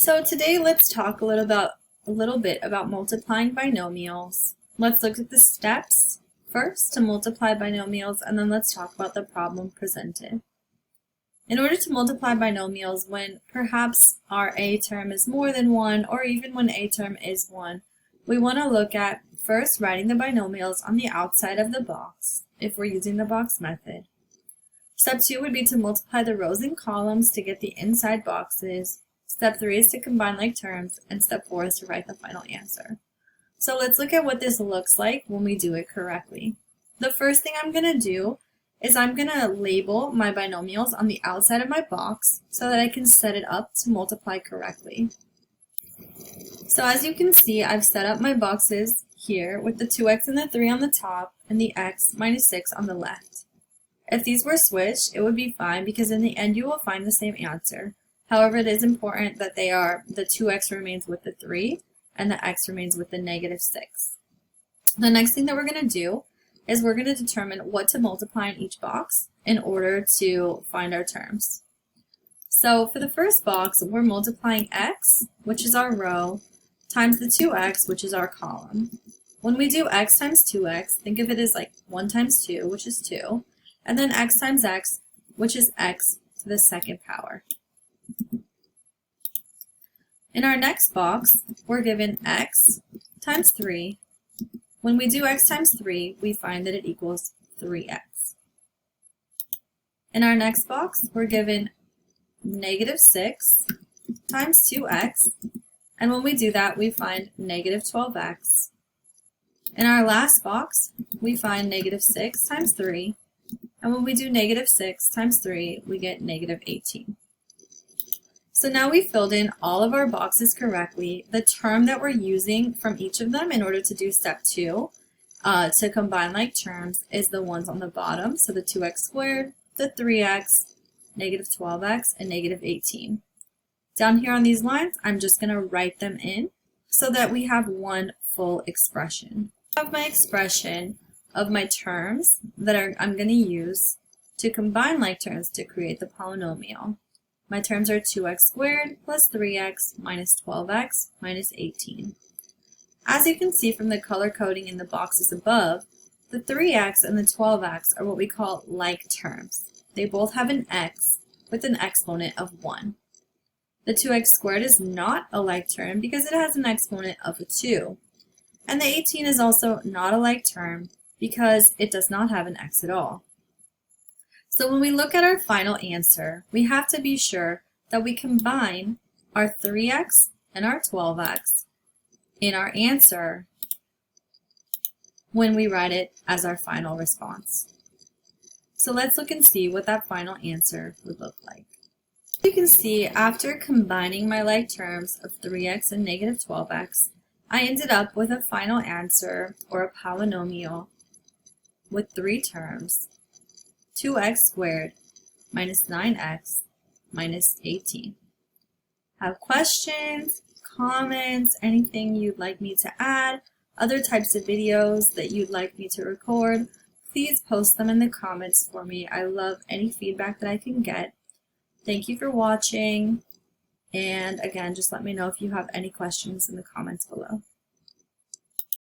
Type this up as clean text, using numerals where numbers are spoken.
So today let's talk a little bit about multiplying binomials. Let's look at the steps first to multiply binomials, and then let's talk about the problem presented. In order to multiply binomials when perhaps our a term is more than 1, or even when a term is 1, we want to look at first writing the binomials on the outside of the box, if we're using the box method. Step 2 would be to multiply the rows and columns to get the inside boxes. Step 3 is to combine like terms, and step 4 is to write the final answer. So let's look at what this looks like when we do it correctly. The first thing I'm going to do is I'm going to label my binomials on the outside of my box so that I can set it up to multiply correctly. So as you can see, I've set up my boxes here with the 2x and the 3 on the top and the x minus 6 on the left. If these were switched, it would be fine because in the end you will find the same answer. However, it is important that the 2x remains with the 3 and the x remains with the negative 6. The next thing that we're going to do is we're going to determine what to multiply in each box in order to find our terms. So for the first box, we're multiplying x, which is our row, times the 2x, which is our column. When we do x times 2x, think of it as like 1 times 2, which is 2, and then x times x, which is x to the second power. In our next box, we're given x times 3. When we do x times 3, we find that it equals 3x. In our next box, we're given negative 6 times 2x, and when we do that, we find negative 12x. In our last box, we find negative 6 times 3, and when we do negative 6 times 3, we get negative 18. So now we've filled in all of our boxes correctly. The term that we're using from each of them in order to do step 2 to combine like terms is the ones on the bottom. So the 2x squared, the 3x, negative 12x, and negative 18. Down here on these lines, I'm just going to write them in so that we have one full expression. I have my expression of my terms that I'm going to use to combine like terms to create the polynomial. My terms are 2x squared plus 3x minus 12x minus 18. As you can see from the color coding in the boxes above, the 3x and the 12x are what we call like terms. They both have an x with an exponent of 1. The 2x squared is not a like term because it has an exponent of a 2. And the 18 is also not a like term because it does not have an x at all. So when we look at our final answer, we have to be sure that we combine our 3x and our 12x in our answer when we write it as our final response. So let's look and see what that final answer would look like. You can see after combining my like terms of 3x and negative 12x, I ended up with a final answer, or a polynomial, with 3 terms. 2x squared minus 9x minus 18. Have questions, comments, anything you'd like me to add, other types of videos that you'd like me to record, please post them in the comments for me. I love any feedback that I can get. Thank you for watching, and again, just let me know if you have any questions in the comments below.